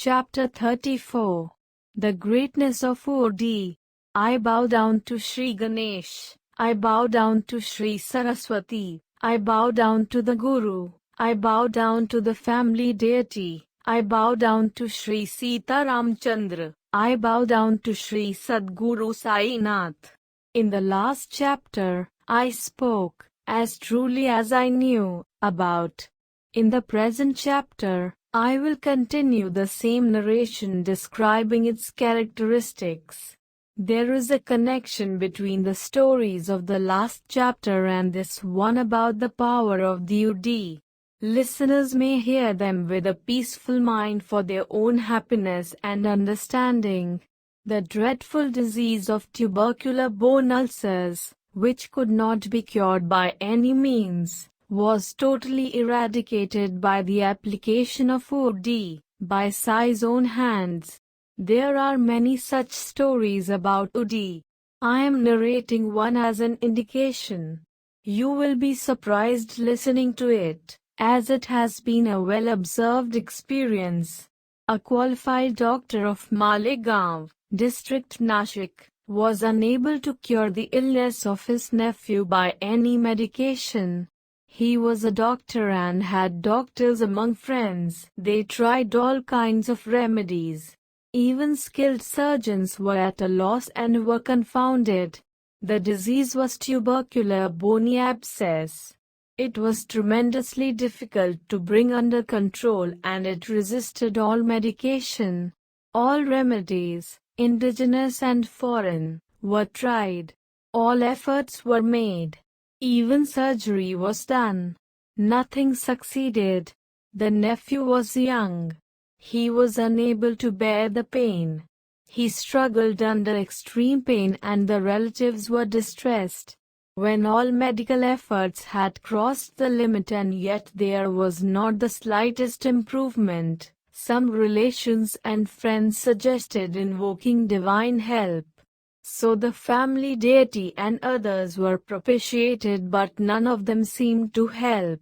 Chapter 34. The Greatness of Udi. I bow down to Sri Ganesh. I bow down to Sri Saraswati. I bow down to the Guru. I bow down to the family deity. I bow down to Sri Sita Ramchandra. I bow down to Sri Sadguru Sai Nath. In the last chapter, I spoke, as truly as I knew, about. In the present chapter, I will continue the same narration describing its characteristics. There is a connection between the stories of the last chapter and this one about the power of the Udi. Listeners may hear them with a peaceful mind for their own happiness and understanding. The dreadful disease of tubercular bone ulcers, which could not be cured by any means, was totally eradicated by the application of Udi, by Sai's own hands. There are many such stories about Udi. I am narrating one as an indication. You will be surprised listening to it, as it has been a well-observed experience. A qualified doctor of Malegaon, district Nashik, was unable to cure the illness of his nephew by any medication. He was a doctor and had doctors among friends. They tried all kinds of remedies. Even skilled surgeons were at a loss and were confounded. The disease was tubercular bony abscess. It was tremendously difficult to bring under control and it resisted all medication. All remedies, indigenous and foreign, were tried. All efforts were made. Even surgery was done. Nothing succeeded. The nephew was young. He was unable to bear the pain. He struggled under extreme pain and the relatives were distressed. When all medical efforts had crossed the limit and yet there was not the slightest improvement, some relations and friends suggested invoking divine help. So the family deity and others were propitiated but none of them seemed to help.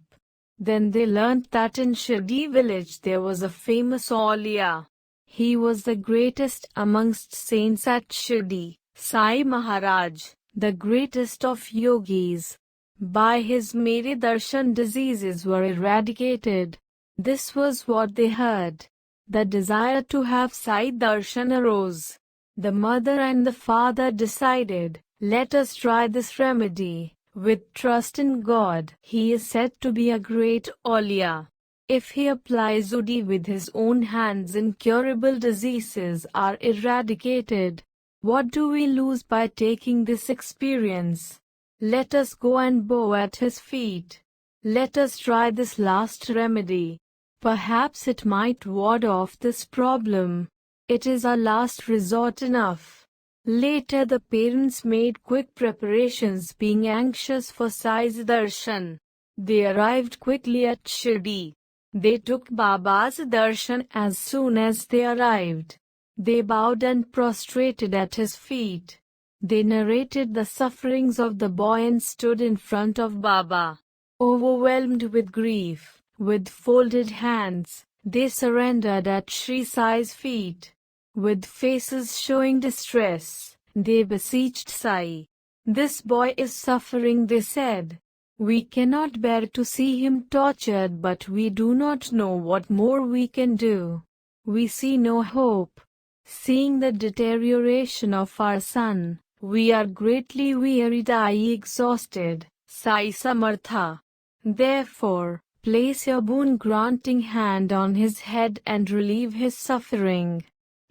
Then they learnt that in Shirdi village there was a famous Aulia. He was the greatest amongst saints at Shirdi, Sai Maharaj, the greatest of yogis. By his Mere Darshan diseases were eradicated. This was what they heard. The desire to have Sai Darshan arose. The mother and the father decided, let us try this remedy. With trust in God, he is said to be a great Aulia. If he applies Udi with his own hands, incurable diseases are eradicated. What do we lose by taking this experience? Let us go and bow at his feet. Let us try this last remedy. Perhaps it might ward off this problem. It is our last resort enough. Later the parents made quick preparations, being anxious for Sai's darshan. They arrived quickly at Shirdi. They took Baba's darshan as soon as they arrived. They bowed and prostrated at his feet. They narrated the sufferings of the boy and stood in front of Baba. Overwhelmed with grief, with folded hands, they surrendered at Sri Sai's feet. With faces showing distress, they beseeched Sai. This boy is suffering, they said. We cannot bear to see him tortured, but we do not know what more we can do. We see no hope. Seeing the deterioration of our son, we are greatly wearied and exhausted. Sai Samartha. Therefore, place your boon-granting hand on his head and relieve his suffering.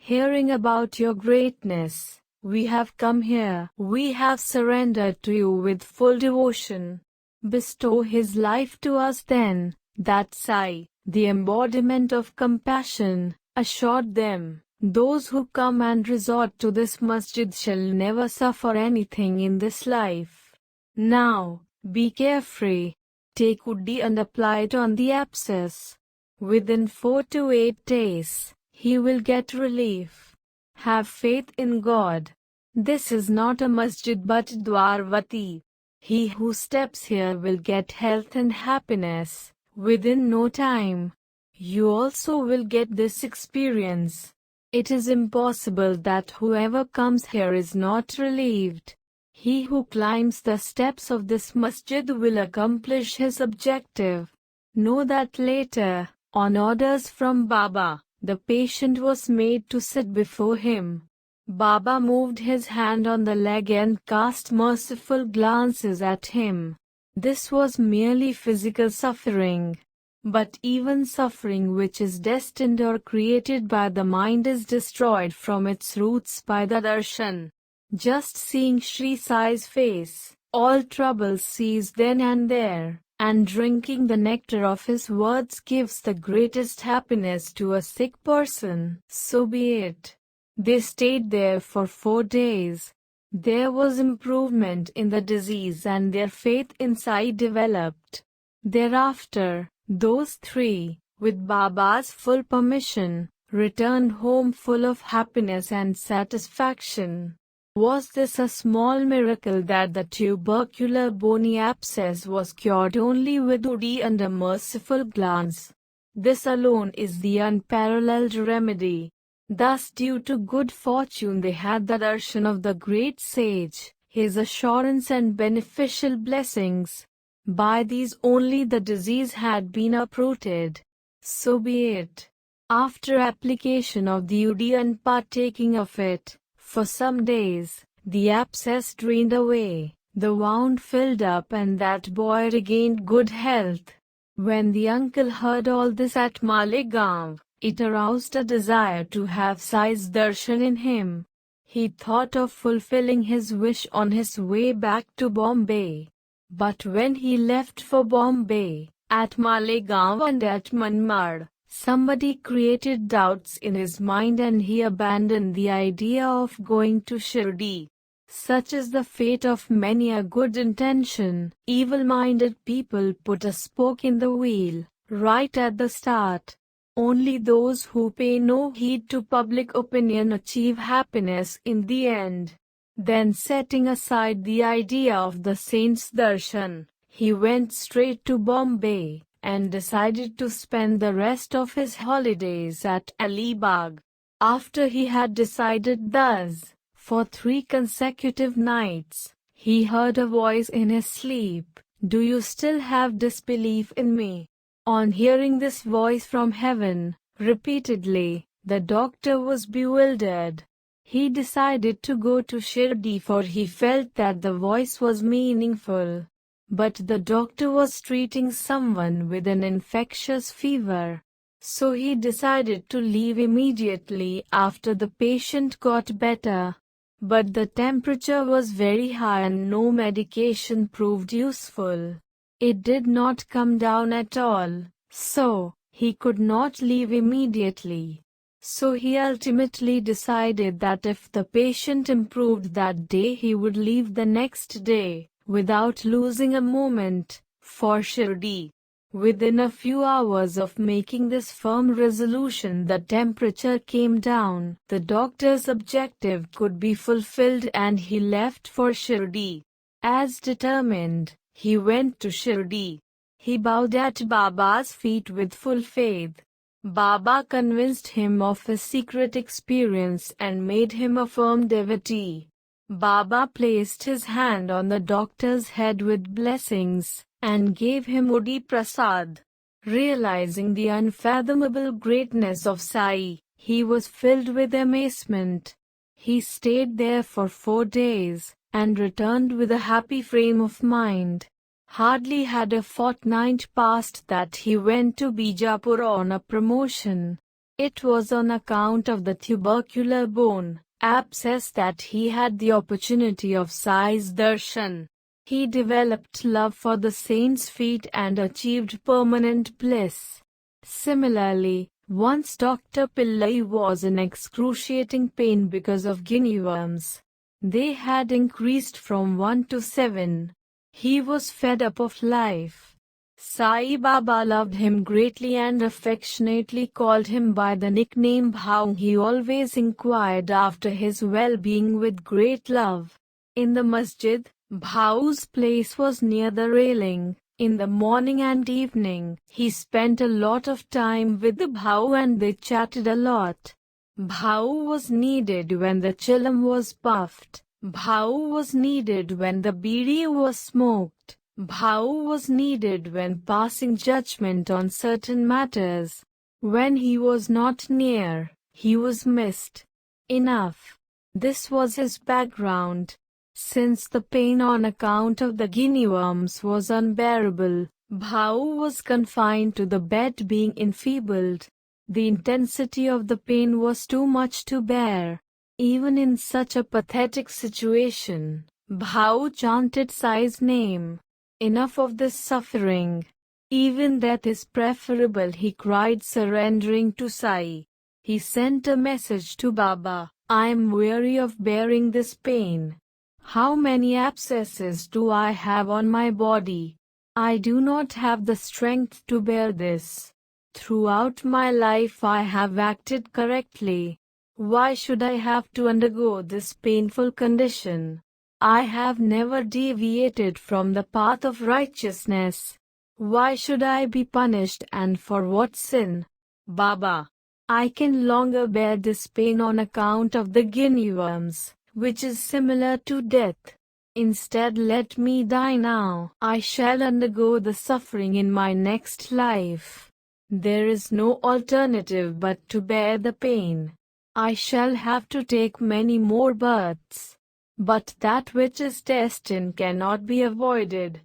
Hearing about your greatness, we have come here. We have surrendered to you with full devotion. Bestow his life to us then. That Sai, the embodiment of compassion, assured them, those who come and resort to this masjid shall never suffer anything in this life. Now, be carefree. Take Udi and apply it on the abscess. Within 4 to 8 days, he will get relief. Have faith in God. This is not a masjid but Dwarvati. He who steps here will get health and happiness, within no time. you also will get this experience. It is impossible that whoever comes here is not relieved. He who climbs the steps of this masjid will accomplish his objective. Know that later, on orders from Baba, the patient was made to sit before him. Baba moved his hand on the leg and cast merciful glances at him. This was merely physical suffering. But even suffering which is destined or created by the mind is destroyed from its roots by the darshan. Just seeing Sri Sai's face, all troubles cease then and there, and drinking the nectar of his words gives the greatest happiness to a sick person. So be it. They stayed there for 4 days. There was improvement in the disease and their faith in Sai developed. Thereafter, those three, with Baba's full permission, returned home full of happiness and satisfaction. Was this a small miracle that the tubercular bony abscess was cured only with Udi and a merciful glance? This alone is the unparalleled remedy. Thus, due to good fortune, they had the darshan of the great sage, his assurance and beneficial blessings. By these only the disease had been uprooted. So be it. After application of the Udi and partaking of it, for some days, the abscess drained away, the wound filled up and that boy regained good health. When the uncle heard all this at Malegaon, it aroused a desire to have Sai's darshan in him. He thought of fulfilling his wish on his way back to Bombay. But when he left for Bombay, at Malegaon and at Manmad, somebody created doubts in his mind and he abandoned the idea of going to Shirdi. Such is the fate of many a good intention, evil-minded people put a spoke in the wheel, right at the start. Only those who pay no heed to public opinion achieve happiness in the end. Then setting aside the idea of the saint's darshan, he went straight to Bombay, and decided to spend the rest of his holidays at Alibag. After he had decided thus, for 3 consecutive nights, he heard a voice in his sleep, "Do you still have disbelief in me?" On hearing this voice from heaven, repeatedly, the doctor was bewildered. He decided to go to Shirdi for he felt that the voice was meaningful. But the doctor was treating someone with an infectious fever. So he decided to leave immediately after the patient got better. But the temperature was very high and no medication proved useful. It did not come down at all, so he could not leave immediately. So he ultimately decided that if the patient improved that day he would leave the next day, without losing a moment, for Shirdi. Within a few hours of making this firm resolution the temperature came down, the doctor's objective could be fulfilled and he left for Shirdi. As determined, he went to Shirdi. He bowed at Baba's feet with full faith. Baba convinced him of his secret experience and made him a firm devotee. Baba placed his hand on the doctor's head with blessings, and gave him Udi Prasad. Realizing the unfathomable greatness of Sai, he was filled with amazement. He stayed there for 4 days, and returned with a happy frame of mind. Hardly had a fortnight passed that he went to Bijapur on a promotion. It was on account of the tubercular bone abscess that he had the opportunity of Sai's darshan. He developed love for the saint's feet and achieved permanent bliss. Similarly, once Dr. Pillai was in excruciating pain because of guinea worms. They had increased from 1 to 7. He was fed up of life. Sai Baba loved him greatly and affectionately called him by the nickname Bhau. He always inquired after his well-being with great love. In the masjid, Bhau's place was near the railing, In the morning and evening, he spent a lot of time with the Bhau and they chatted a lot. Bhau was needed when the chillum was puffed. Bhau was needed when the bidi was smoked. Bhau was needed when passing judgment on certain matters. When he was not near, he was missed. Enough. This was his background. Since the pain on account of the guinea worms was unbearable, Bhau was confined to the bed being enfeebled. The intensity of the pain was too much to bear. Even in such a pathetic situation, Bhau chanted Sai's name. Enough of this suffering. Even death is preferable, he cried, surrendering to Sai. He sent a message to Baba, I am weary of bearing this pain. How many abscesses do I have on my body? I do not have the strength to bear this. Throughout my life I have acted correctly. Why should I have to undergo this painful condition? I have never deviated from the path of righteousness. Why should I be punished, and for what sin? Baba, I can longer bear this pain on account of the guinea worms, which is similar to death. Instead, let me die now. I shall undergo the suffering in my next life. There is no alternative but to bear the pain. I shall have to take many more births. But that which is destined cannot be avoided.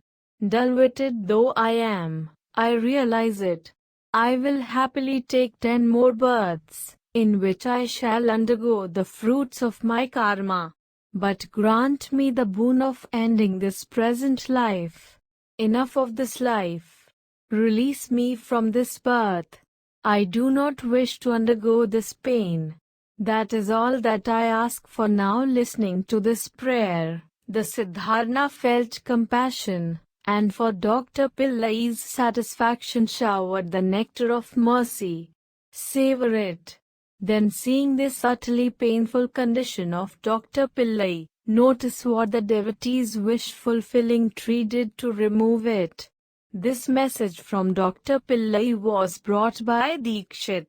Dull-witted though I am, I realize it. I will happily take 10 more births, in which I shall undergo the fruits of my karma. But grant me the boon of ending this present life. Enough of this life. Release me from this birth. I do not wish to undergo this pain. That is all that I ask for now. Listening to this prayer, the Siddharna felt compassion, and for Dr. Pillai's satisfaction showered the nectar of mercy. Savor it. Then, seeing this utterly painful condition of Dr. Pillai, notice what the devotee's wish-fulfilling tree did to remove it. This message from Dr. Pillai was brought by Dikshit.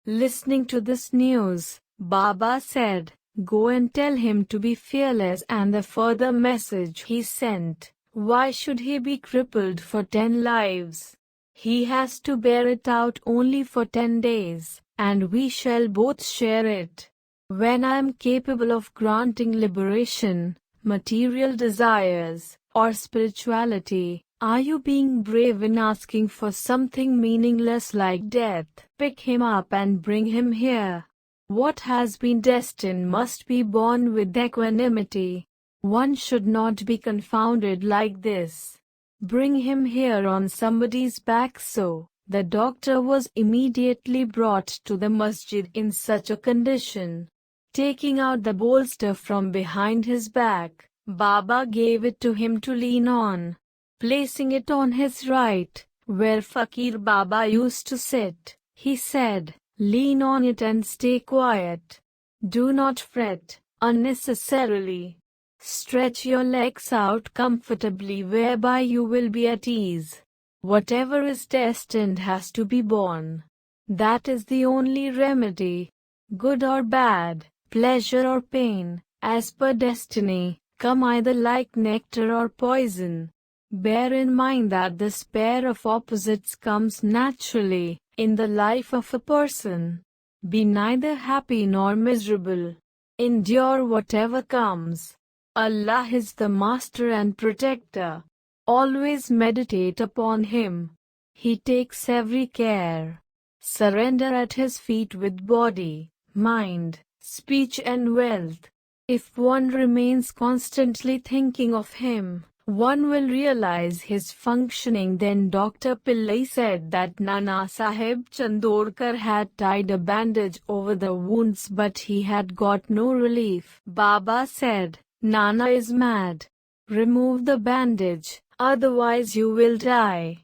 Listening to this news, Baba said, Go and tell him to be fearless, and the further message he sent, why should he be crippled for 10 lives? He has to bear it out only for 10 days, and we shall both share it. When I am capable of granting liberation, material desires, or spirituality, are you being brave in asking for something meaningless like death? Pick him up and bring him here. What has been destined must be borne with equanimity. One should not be confounded like this. Bring him here on somebody's back. So, the doctor was immediately brought to the masjid in such a condition. Taking out the bolster from behind his back, Baba gave it to him to lean on. Placing it on his right, where Fakir Baba used to sit, he said, Lean on it and stay quiet. Do not fret unnecessarily. Stretch your legs out comfortably, whereby you will be at ease. Whatever is destined has to be borne. That is the only remedy. Good or bad, pleasure or pain, as per destiny, come either like nectar or poison. Bear in mind that this pair of opposites comes naturally in the life of a person. Be neither happy nor miserable. Endure whatever comes. Allah is the master and protector. Always meditate upon Him. He takes every care. Surrender at His feet with body, mind, speech and wealth. If one remains constantly thinking of Him, one will realize his functioning. Then Dr. Pillai said that Nana Sahib Chandorkar had tied a bandage over the wounds, but he had got no relief. Baba said, Nana is mad. Remove the bandage, otherwise you will die.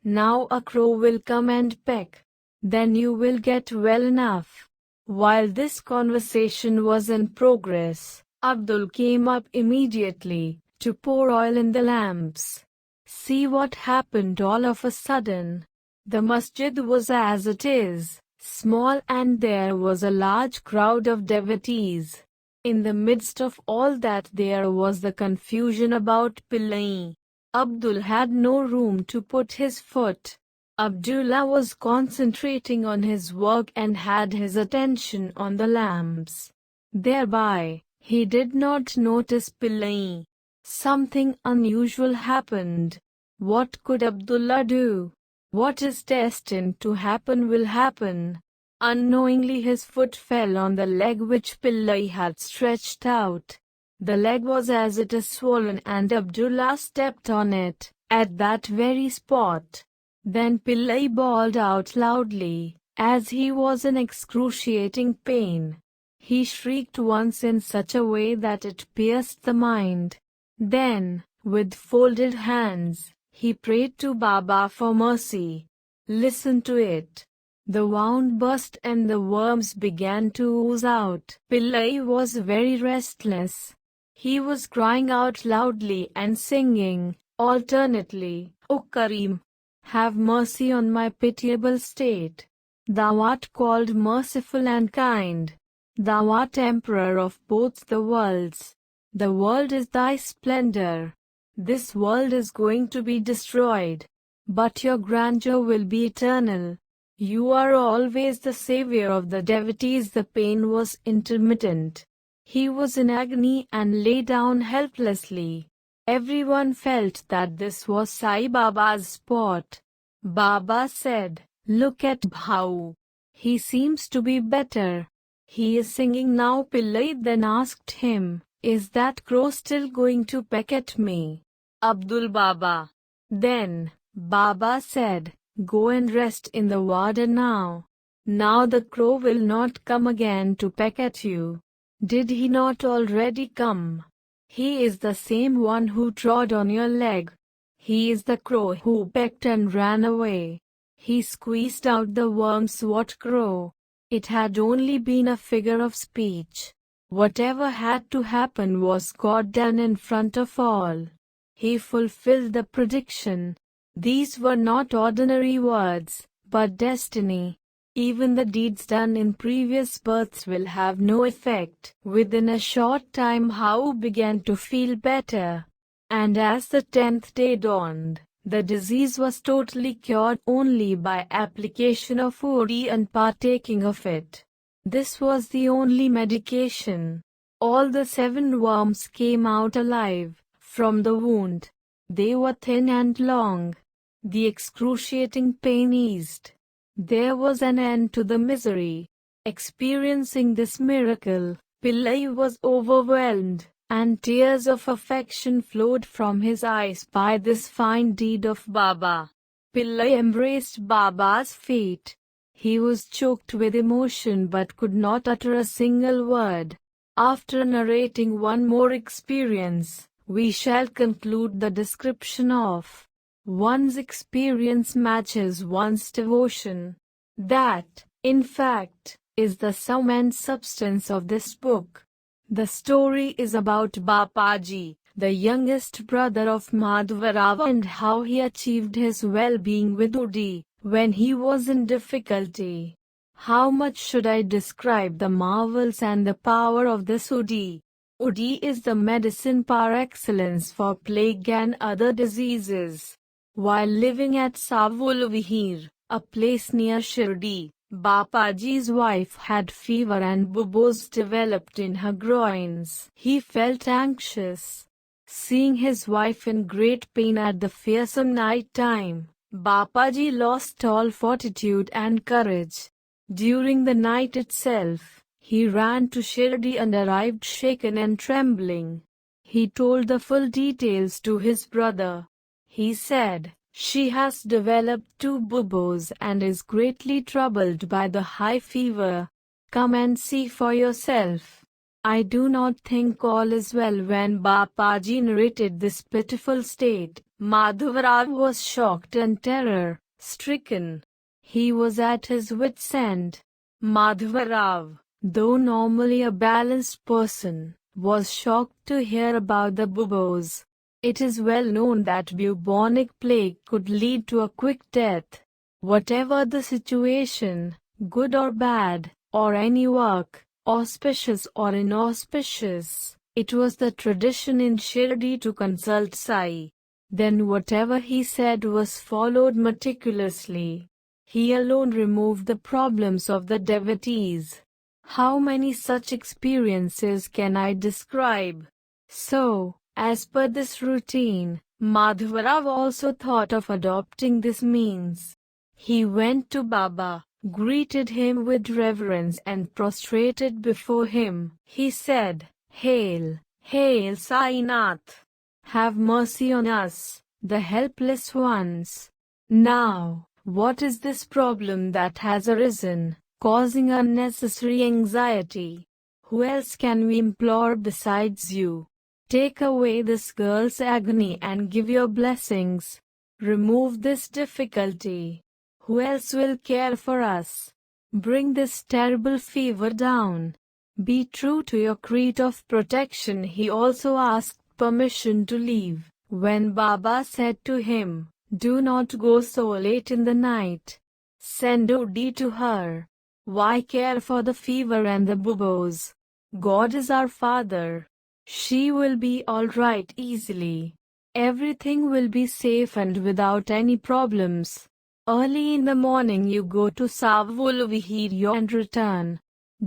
Now a crow will come and peck. Then you will get well enough. While this conversation was in progress, Abdul came up immediately to pour oil in the lamps. See what happened all of a sudden. The masjid was as it is, small, and there was a large crowd of devotees. In the midst of all that there was the confusion about Pillai. Abdul had no room to put his foot. Abdullah was concentrating on his work and had his attention on the lamps. Thereby, he did not notice Pillai. Something unusual happened. What could Abdullah do? What is destined to happen will happen. Unknowingly his foot fell on the leg which Pillai had stretched out. The leg was as it is swollen and Abdullah stepped on it, at that very spot. Then Pillai bawled out loudly, as he was in excruciating pain. He shrieked once in such a way that it pierced the mind. Then, with folded hands, he prayed to Baba for mercy. Listen to it. The wound burst and the worms began to ooze out. Pillai was very restless. He was crying out loudly and singing, alternately, O Kareem, have mercy on my pitiable state. Thou art called merciful and kind. Thou art emperor of both the worlds. The world is thy splendor. This world is going to be destroyed, but your grandeur will be eternal. You are always the savior of the devotees. The pain was intermittent. He was in agony and lay down helplessly. Everyone felt that this was Sai Baba's spot. Baba said, "Look at Bhau. He seems to be better. He is singing now." Pillai then asked him, "Is that crow still going to peck at me?" Abdul Baba. Then, Baba said, "Go and rest in the water now. Now the crow will not come again to peck at you. Did he not already come? He is the same one who trod on your leg. He is the crow who pecked and ran away. He squeezed out the worms." What crow? It had only been a figure of speech. Whatever had to happen was God done in front of all. He fulfilled the prediction. These were not ordinary words, but destiny. Even the deeds done in previous births will have no effect. Within a short time Bhau began to feel better. And as the 10th day dawned, the disease was totally cured only by application of Odi and partaking of it. This was the only medication. All the 7 worms came out alive from the wound. They were thin and long. The excruciating pain eased. There was an end to the misery. Experiencing this miracle, Pillai was overwhelmed, and tears of affection flowed from his eyes by this fine deed of Baba. Pillai embraced Baba's feet. He was choked with emotion but could not utter a single word. After narrating one more experience, we shall conclude the description of one's experience matches one's devotion. That, in fact, is the sum and substance of this book. The story is about Bapaji, the youngest brother of Madhavarao, and how he achieved his well-being with Odi when he was in difficulty. How much should I describe the marvels and the power of this Odi? Odi is the medicine par excellence for plague and other diseases. While living at Savulvihir, a place near Shirdi, Bapaji's wife had fever and buboes developed in her groins. He felt anxious. Seeing his wife in great pain at the fearsome night time, Bapaji lost all fortitude and courage. During the night itself, he ran to Shirdi and arrived shaken and trembling. He told the full details to his brother. He said, "She has developed 2 buboes and is greatly troubled by the high fever. Come and see for yourself." I do not think all is well. When Bapaji narrated this pitiful state, Madhavarao was shocked and terror-stricken. He was at his wit's end. Madhavarao, though normally a balanced person, was shocked to hear about the buboes. It is well known that bubonic plague could lead to a quick death. Whatever the situation, good or bad, or any work, auspicious or inauspicious, it was the tradition in Shirdi to consult Sai. Then whatever he said was followed meticulously. He alone removed the problems of the devotees. How many such experiences can I describe? So, as per this routine, Madhavarao also thought of adopting this means. He went to Baba, greeted him with reverence and prostrated before him. He said, "Hail, hail Sainath! Have mercy on us, the helpless ones. Now, what is this problem that has arisen, causing unnecessary anxiety? Who else can we implore besides you? Take away this girl's agony and give your blessings. Remove this difficulty. Who else will care for us? Bring this terrible fever down. Be true to your creed of protection." He also asked permission to leave. When Baba said to him, "Do not go so late in the night. Send Udi to her. Why care for the fever and the buboes? God is our Father. She will be all right easily. Everything will be safe and without any problems. Early in the morning you go to Savulvihiryo and return.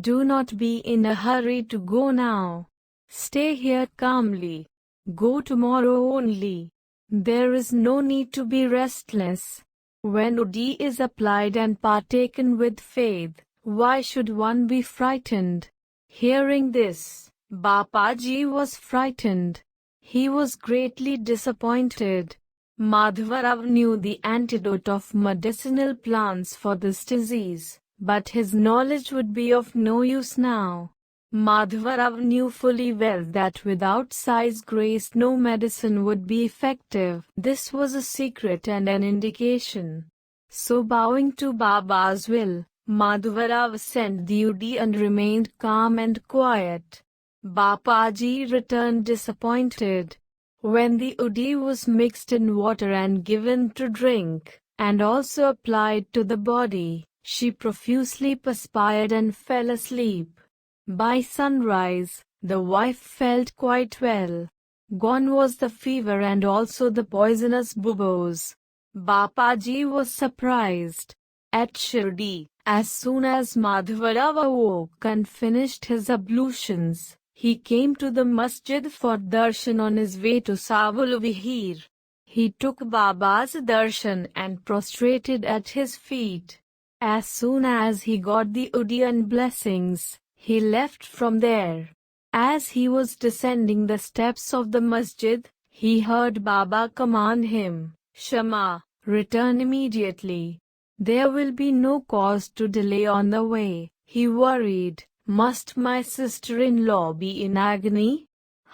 Do not be in a hurry to go now. Stay here calmly. Go tomorrow only. There is no need to be restless. When Udi is applied and partaken with faith, why should one be frightened?" Hearing this, Bapaji was frightened. He was greatly disappointed. Madhavarao knew the antidote of medicinal plants for this disease, but his knowledge would be of no use now. Madhavarao knew fully well that without Sai's grace no medicine would be effective. This was a secret and an indication. So bowing to Baba's will, Madhavarao sent the Udi and remained calm and quiet. Bapaji returned disappointed. When the Udi was mixed in water and given to drink, and also applied to the body, she profusely perspired and fell asleep. By sunrise, the wife felt quite well. Gone was the fever and also the poisonous buboes. Bapaji was surprised. At Shirdi, as soon as Madhavarao awoke and finished his ablutions, he came to the masjid for darshan on his way to Savulvihir. He took Baba's darshan and prostrated at his feet. As soon as he got the Udi and blessings, he left from there. As he was descending the steps of the masjid, he heard Baba command him, "Shama, return immediately. There will be no cause to delay on the way." He worried, "Must my sister-in-law be in agony?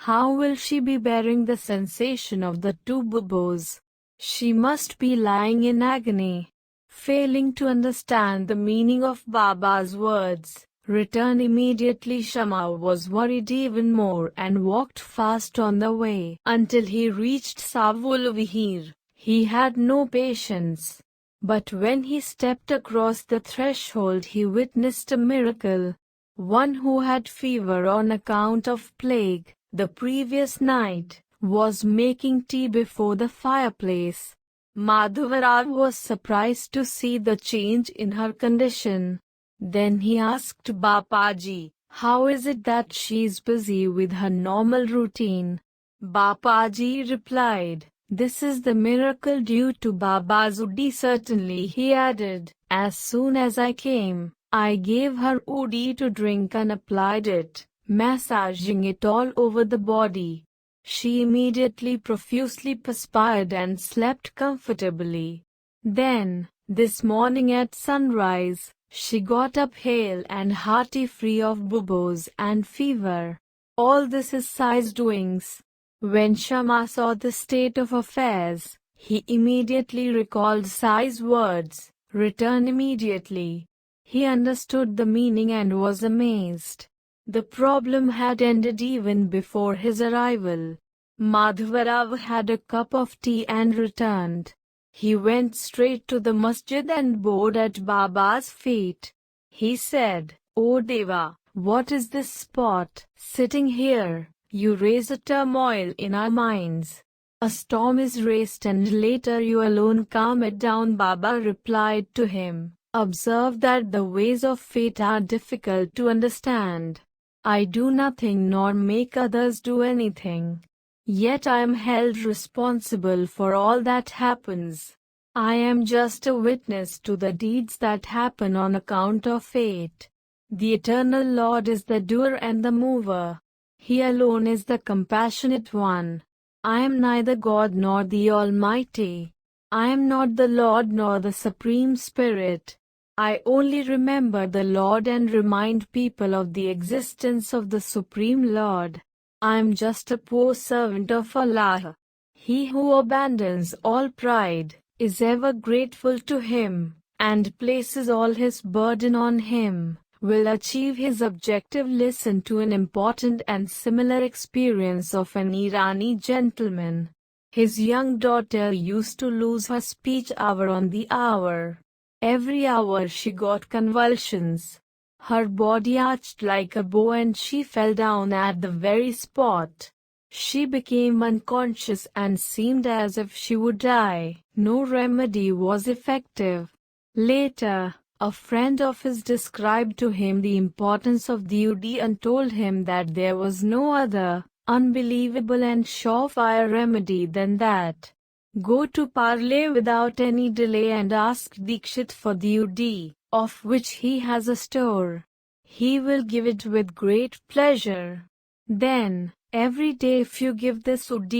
How will she be bearing the sensation of the two buboes? She must be lying in agony." Failing to understand the meaning of Baba's words, "Return immediately," Shama was worried even more and walked fast on the way until he reached Savulvihir. He had no patience. But when he stepped across the threshold he witnessed a miracle. One who had fever on account of plague the previous night was making tea before the fireplace. Madhavarao was surprised to see the change in her condition. Then he asked Bapaji, "How is it that she is busy with her normal routine?" Bapaji replied, "This is the miracle due to Baba's Udi." Certainly, he added, "As soon as I came, I gave her Udi to drink and applied it, massaging it all over the body. She immediately profusely perspired and slept comfortably. Then, this morning at sunrise, she got up hale and hearty, free of buboes and fever. All this is Sai's doings." When Shama saw the state of affairs, he immediately recalled Sai's words, "Return immediately." He understood the meaning and was amazed. The problem had ended even before his arrival. Madhavarao had a cup of tea and returned. He went straight to the masjid and bowed at Baba's feet. He said, "O Deva, what is this spot? Sitting here, you raise a turmoil in our minds. A storm is raised and later you alone calm it down." Baba replied to him, "Observe that the ways of fate are difficult to understand. I do nothing nor make others do anything. Yet I am held responsible for all that happens. I am just a witness to the deeds that happen on account of fate. The eternal Lord is the doer and the mover. He alone is the compassionate one. I am neither God nor the Almighty. I am not the Lord nor the Supreme Spirit. I only remember the Lord and remind people of the existence of the Supreme Lord. I am just a poor servant of Allah. He who abandons all pride, is ever grateful to Him, and places all his burden on Him, will achieve his objective." Listen to an important and similar experience of an Irani gentleman. His young daughter used to lose her speech hour on the hour. Every hour she got convulsions. Her body arched like a bow and she fell down at the very spot. She became unconscious and seemed as if she would die. No remedy was effective. Later, a friend of his described to him the importance of the ud and told him that there was no other, unbelievable and surefire remedy than that. Go to Parle without any delay and ask Dikshit for the ud, of which he has a store. He will give it with great pleasure. Then, every day if you give this ud,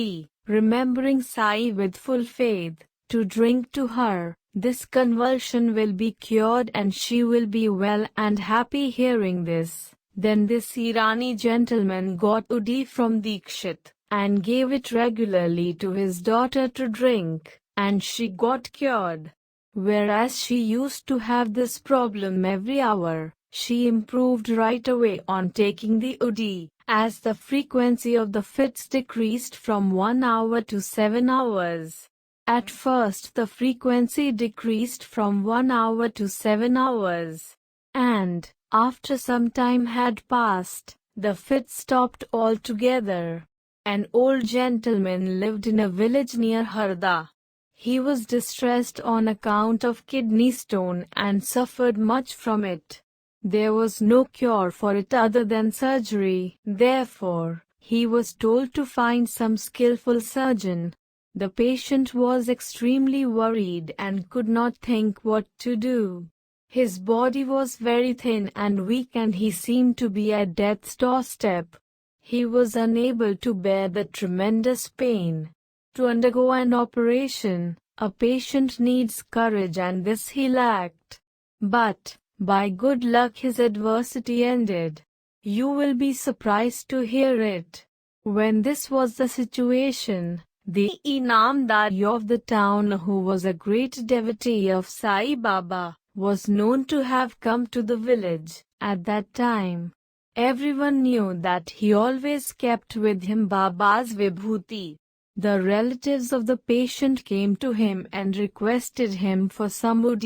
remembering Sai with full faith, to drink to her, this convulsion will be cured and she will be well and happy. Hearing this, then this Irani gentleman got ud from Dikshit, and gave it regularly to his daughter to drink, and she got cured. Whereas she used to have this problem every hour, she improved right away on taking the ud, as the frequency of the fits decreased from 1 hour to 7 hours. At first the frequency decreased from 1 hour to 7 hours. And, after some time had passed, the fit stopped altogether. An old gentleman lived in a village near Harda. He was distressed on account of kidney stone and suffered much from it. There was no cure for it other than surgery. Therefore, he was told to find some skillful surgeon. The patient was extremely worried and could not think what to do. His body was very thin and weak and he seemed to be at death's doorstep. He was unable to bear the tremendous pain. To undergo an operation, a patient needs courage and this he lacked. But, by good luck his adversity ended. You will be surprised to hear it. When this was the situation, the Inamdar of the town, who was a great devotee of Sai Baba, was known to have come to the village. At that time, everyone knew that he always kept with him Baba's Vibhuti. The relatives of the patient came to him and requested him for some ud.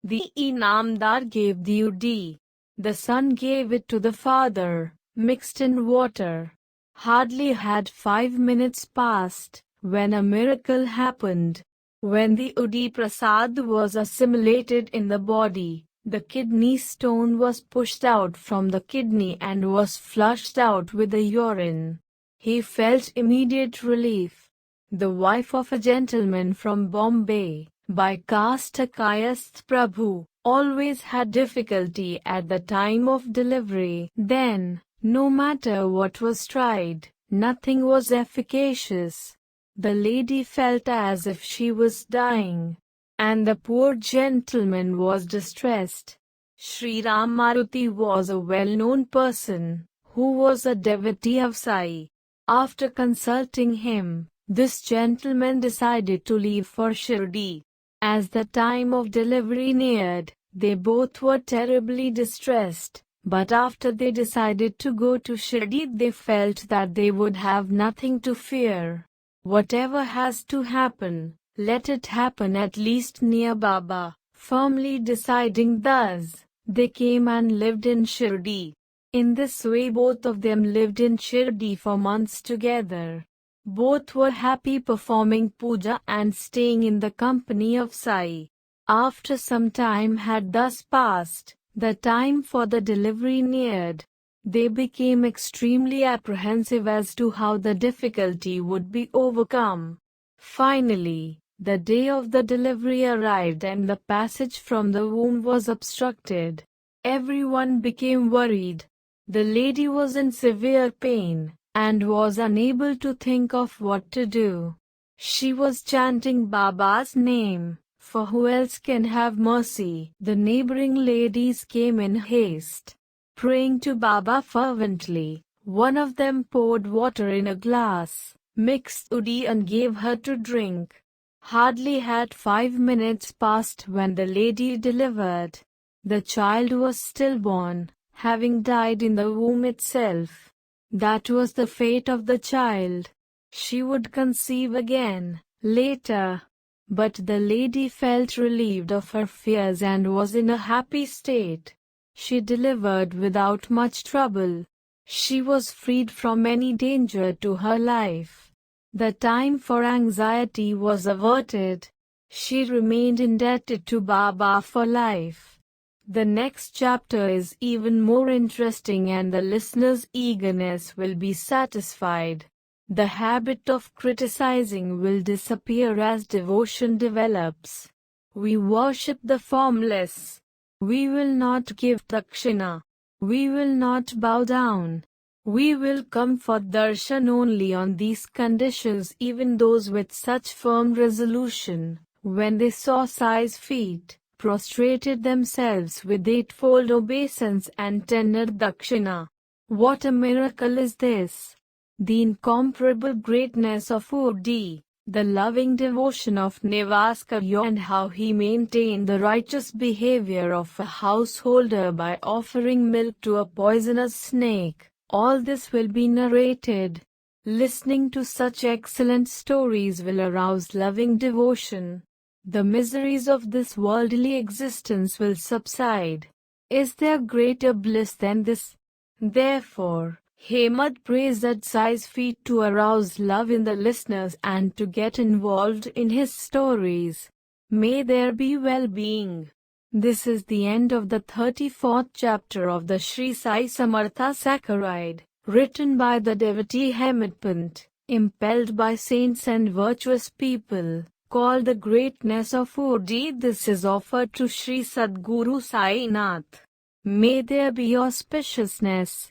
The Inamdar gave the ud. The son gave it to the father, mixed in water. Hardly had 5 minutes passed, when a miracle happened. When the ud prasad was assimilated in the body, the kidney stone was pushed out from the kidney and was flushed out with the urine. He felt immediate relief. The wife of a gentleman from Bombay, by caste Kayasth Prabhu, always had difficulty at the time of delivery. Then, no matter what was tried, nothing was efficacious. The lady felt as if she was dying, and the poor gentleman was distressed. Sri Ram Maruti was a well-known person, who was a devotee of Sai. After consulting him, this gentleman decided to leave for Shirdi. As the time of delivery neared, they both were terribly distressed. But after they decided to go to Shirdi, they felt that they would have nothing to fear. Whatever has to happen, let it happen at least near Baba. Firmly deciding thus, they came and lived in Shirdi. In this way both of them lived in Shirdi for months together. Both were happy performing puja and staying in the company of Sai. After some time had thus passed, the time for the delivery neared. They became extremely apprehensive as to how the difficulty would be overcome. Finally, the day of the delivery arrived and the passage from the womb was obstructed. Everyone became worried. The lady was in severe pain and was unable to think of what to do. She was chanting Baba's name, for who else can have mercy? The neighboring ladies came in haste, praying to Baba fervently. One of them poured water in a glass, mixed uddi and gave her to drink. Hardly had 5 minutes passed when the lady delivered. The child was stillborn, having died in the womb itself. That was the fate of the child. She would conceive again, later. But the lady felt relieved of her fears and was in a happy state. She delivered without much trouble. She was freed from any danger to her life. The time for anxiety was averted. She remained indebted to Baba for life. The next chapter is even more interesting and the listener's eagerness will be satisfied. The habit of criticizing will disappear as devotion develops. We worship the formless. We will not give dakshina. We will not bow down. We will come for darshan only on these conditions. Even those with such firm resolution, when they saw Sai's feet, prostrated themselves with eightfold obeisance and tendered dakshina. What a miracle is this! The incomparable greatness of Udi, the loving devotion of Nevaskar, and how he maintained the righteous behavior of a householder by offering milk to a poisonous snake. All this will be narrated. Listening to such excellent stories will arouse loving devotion. The miseries of this worldly existence will subside. Is there greater bliss than this? Therefore, Hemad prays at Sai's feet to arouse love in the listeners and to get involved in his stories. May there be well-being. This is the end of the 34th chapter of the Sri Sai Samartha Saccharide, written by the devotee Hemad Pant, impelled by saints and virtuous people, called The Greatness of Udi. This is offered to Sri Sadguru Sai Nath. May there be auspiciousness.